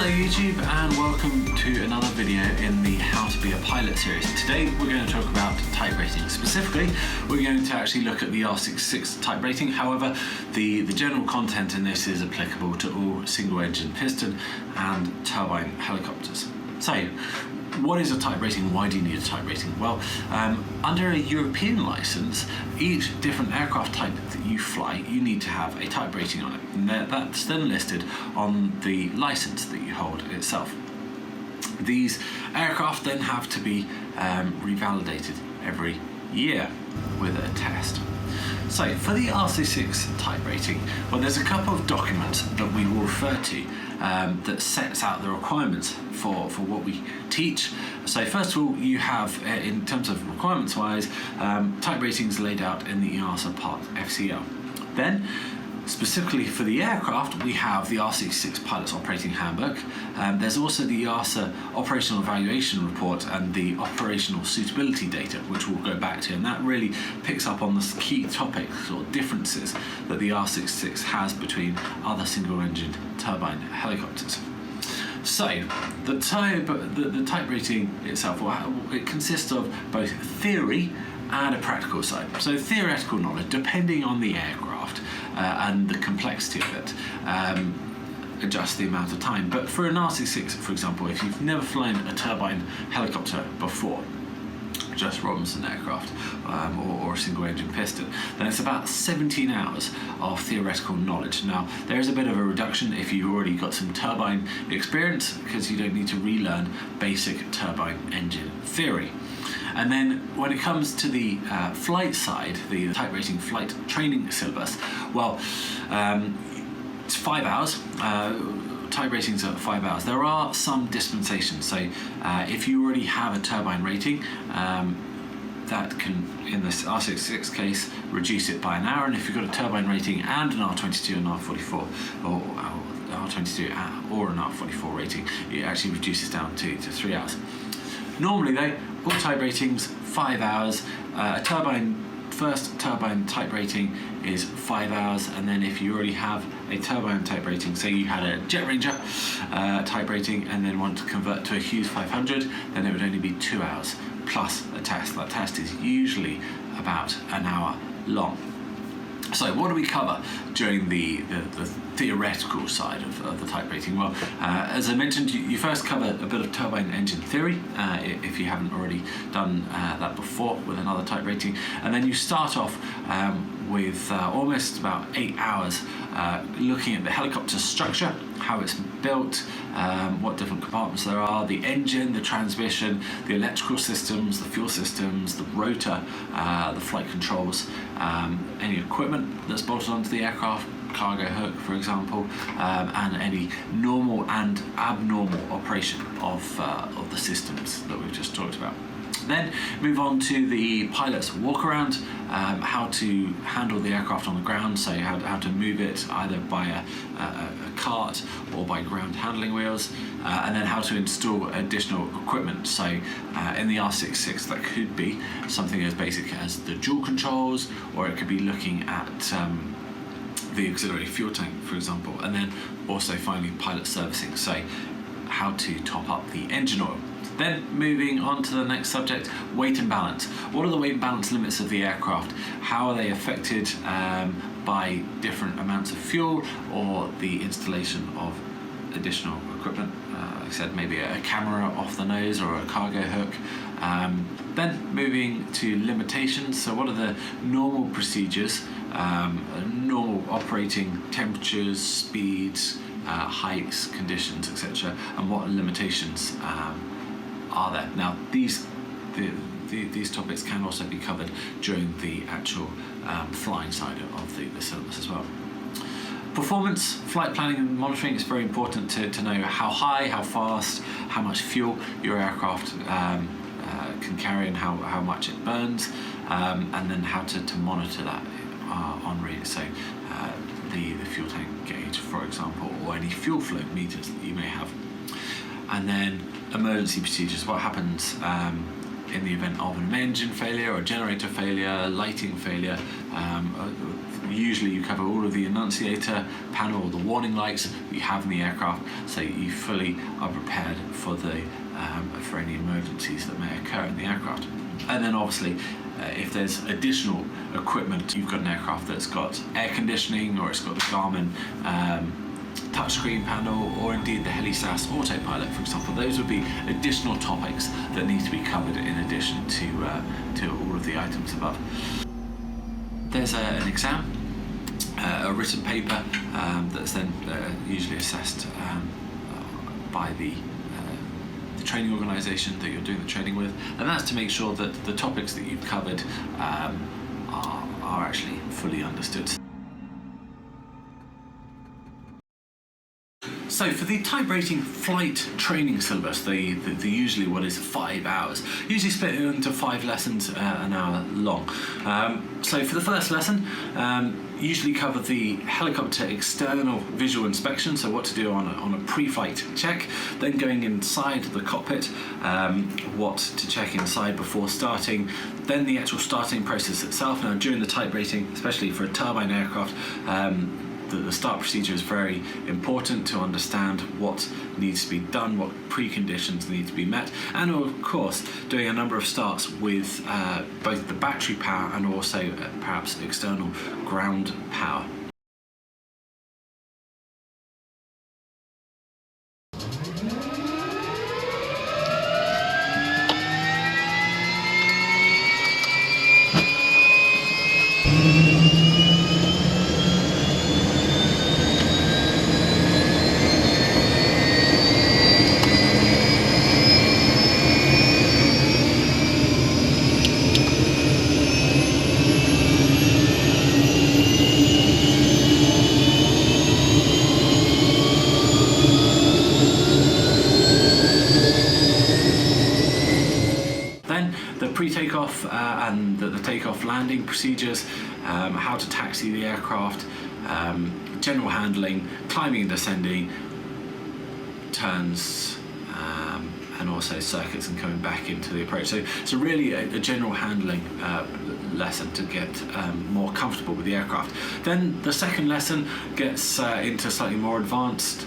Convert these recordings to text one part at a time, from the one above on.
Hello YouTube and welcome to another video in the How to Be a Pilot series. Today we're going to talk about type rating. Specifically, we're going to actually look at the R66 type rating. However, the general content in this is applicable to all single engine piston and turbine helicopters. So, what is a type rating? Why do you need a type rating? Well, under a European license, each different aircraft type that you fly, you need to have a type rating on it. And that's then listed on the license that you hold itself. These aircraft then have to be revalidated every year with a test. So for the R66 type rating, well, there's a couple of documents that we will refer to that sets out the requirements for what we teach. So first of all, you have, in terms of requirements wise, type ratings laid out in the EASA part FCL. Then, specifically for the aircraft, we have the R66 Pilot's Operating Handbook. There's also the EASA Operational Evaluation Report and the Operational Suitability Data, which we'll go back to, and that really picks up on the key topics or differences that the R66 has between other single-engine turbine helicopters. So, the type rating itself, it consists of both theory and a practical side. So theoretical knowledge, depending on the aircraft and the complexity of it, adjust the amount of time. But for an R66, for example, if you've never flown a turbine helicopter before, just Robinson aircraft or a single engine piston, then it's about 17 hours of theoretical knowledge. Now, there is a bit of a reduction if you've already got some turbine experience, because you don't need to relearn basic turbine engine theory. And then when it comes to the flight side, the type rating flight training syllabus, well, it's 5 hours. Type ratings are 5 hours. There are some dispensations. So if you already have a turbine rating, that can, in this R66 case, reduce it by an hour. And if you've got a turbine rating and an R22 and R44, or R22 or an R44 rating, it actually reduces down to 3 hours. Normally though, all type ratings, 5 hours. First turbine type rating is 5 hours, and then if you already have a turbine type rating, say you had a Jet Ranger type rating and then want to convert to a Hughes 500, then it would only be 2 hours plus a test. That test is usually about an hour long. So what do we cover during the theoretical side of the type rating? Well, as I mentioned, you first cover a bit of turbine engine theory, if you haven't already done that before with another type rating. And then you start off with almost about 8 hours looking at the helicopter structure, how it's built, what different compartments there are, the engine, the transmission, the electrical systems, the fuel systems, the rotor, the flight controls, any equipment that's bolted onto the aircraft, cargo hook, for example, and any normal and abnormal operation of the systems that we've just talked about. Then move on to the pilot's walk around, how to handle the aircraft on the ground, so how to move it either by a cart or by ground handling wheels, and then how to install additional equipment. So in the R66, that could be something as basic as the dual controls, or it could be looking at the auxiliary fuel tank, for example, and then also finally pilot servicing, so how to top up the engine oil. Then moving on to the next subject, weight and balance. What are the weight and balance limits of the aircraft? How are they affected by different amounts of fuel or the installation of additional equipment? Like I said, maybe a camera off the nose or a cargo hook. Then moving to limitations. So what are the normal procedures, normal operating temperatures, speeds, heights, conditions, etc., and what limitations are there? Now, these topics can also be covered during the actual flying side of the syllabus as well. Performance, flight planning and monitoring is very important to know how high, how fast, how much fuel your aircraft can carry and how much it burns, and then how to monitor that en route. So the fuel tank gauge, for example, or any fuel flow meters that you may have. And then emergency procedures, what happens in the event of an engine failure or generator failure, lighting failure. Usually you cover all of the annunciator panel or the warning lights that you have in the aircraft, so you fully are prepared for for any emergencies that may occur in the aircraft. And then obviously if there's additional equipment, you've got an aircraft that's got air conditioning, or it's got the Garmin touchscreen panel, or indeed the HeliSAS autopilot, for example. Those would be additional topics that need to be covered in addition to all of the items above. There's an exam, a written paper that's then usually assessed by the training organisation that you're doing the training with, and that's to make sure that the topics that you've covered are actually fully understood. So for the type rating flight training syllabus, the usually what is 5 hours, usually split into 5 lessons an hour long. So for the first lesson, usually cover the helicopter external visual inspection, so what to do on a pre-flight check, then going inside the cockpit, what to check inside before starting, then the actual starting process itself. Now during the type rating, especially for a turbine aircraft, the start procedure is very important to understand what needs to be done, what preconditions need to be met, and of course doing a number of starts with both the battery power and also perhaps external ground power. Pre-takeoff and the takeoff landing procedures, how to taxi the aircraft, general handling, climbing and descending, turns, and also circuits and coming back into the approach. So really a general handling lesson to get more comfortable with the aircraft. Then the second lesson gets into slightly more advanced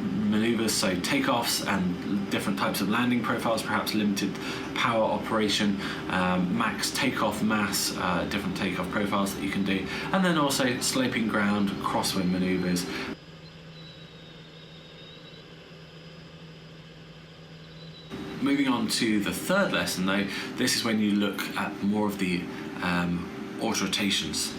maneuvers, so takeoffs and different types of landing profiles, perhaps limited power operation, max takeoff mass, different takeoff profiles that you can do, and then also sloping ground, crosswind maneuvers. Moving on to the third lesson though, this is when you look at more of the autorotations.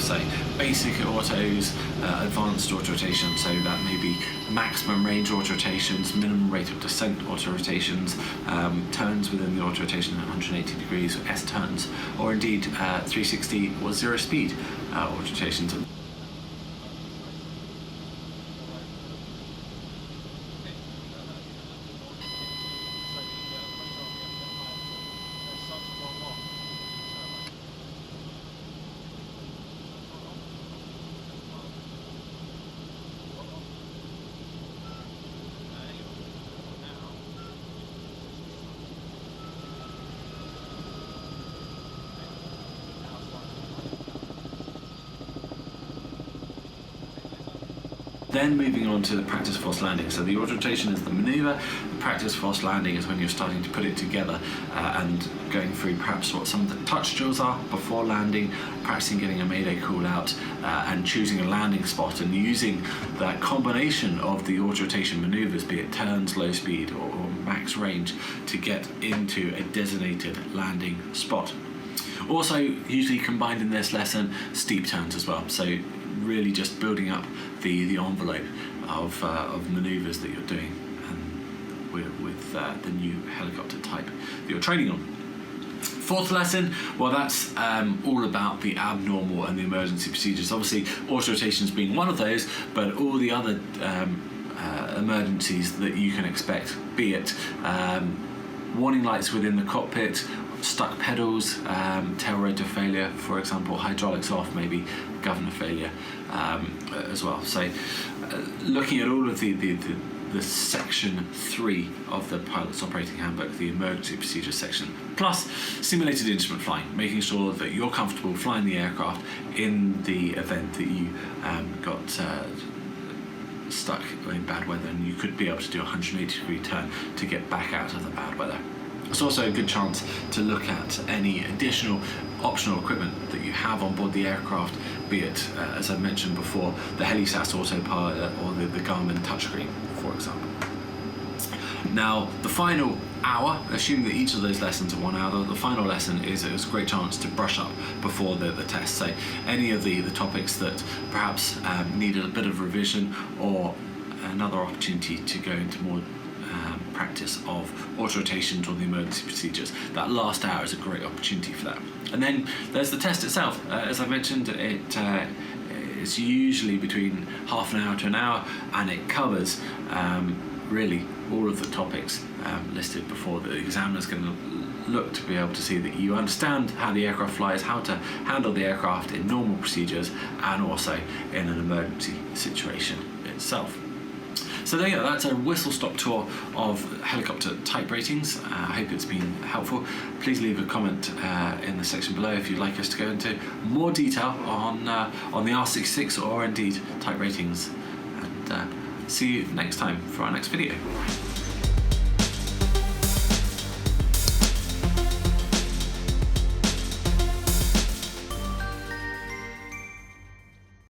So basic autos, advanced autorotation, so that may be maximum range autorotations, minimum rate of descent autorotations, turns within the autorotation at 180 degrees, or S turns, or indeed 360 or 0 speed autorotations. Then moving on to the practice force landing. So the autorotation is the maneuver, the practice force landing is when you're starting to put it together and going through perhaps what some of the touch drills are before landing, practicing getting a mayday call out and choosing a landing spot and using that combination of the autorotation maneuvers, be it turns, low speed or max range, to get into a designated landing spot. Also usually combined in this lesson, steep turns as well. So really just building up the envelope of maneuvers that you're doing with the new helicopter type that you're training on. Fourth lesson, well, that's all about the abnormal and the emergency procedures. Obviously, autorotations being one of those, but all the other emergencies that you can expect, be it warning lights within the cockpit, stuck pedals, tail rotor failure, for example, hydraulics off, maybe governor failure as well. So looking at all of the section 3 of the pilot's operating handbook, the emergency procedures section, plus simulated instrument flying, making sure that you're comfortable flying the aircraft in the event that you got stuck in bad weather, and you could be able to do a 180-degree turn to get back out of the bad weather. It's also a good chance to look at any additional optional equipment that you have on board the aircraft, be it, as I mentioned before, the HeliSAS autopilot or the Garmin touchscreen, for example. Now, the final hour, assuming that each of those lessons are 1 hour, the final lesson is a great chance to brush up before the test. So any of the topics that perhaps need a bit of revision, or another opportunity to go into more practice of autorotations or the emergency procedures, that last hour is a great opportunity for that. And then there's the test itself. As I mentioned, it's usually between half an hour to an hour, and it covers really all of the topics listed before. The examiner's going to look to be able to see that you understand how the aircraft flies, how to handle the aircraft in normal procedures, and also in an emergency situation itself. So there you go, that's a whistle-stop tour of helicopter type ratings. I hope it's been helpful. Please leave a comment in the section below if you'd like us to go into more detail on the R66 or indeed type ratings. And see you next time for our next video.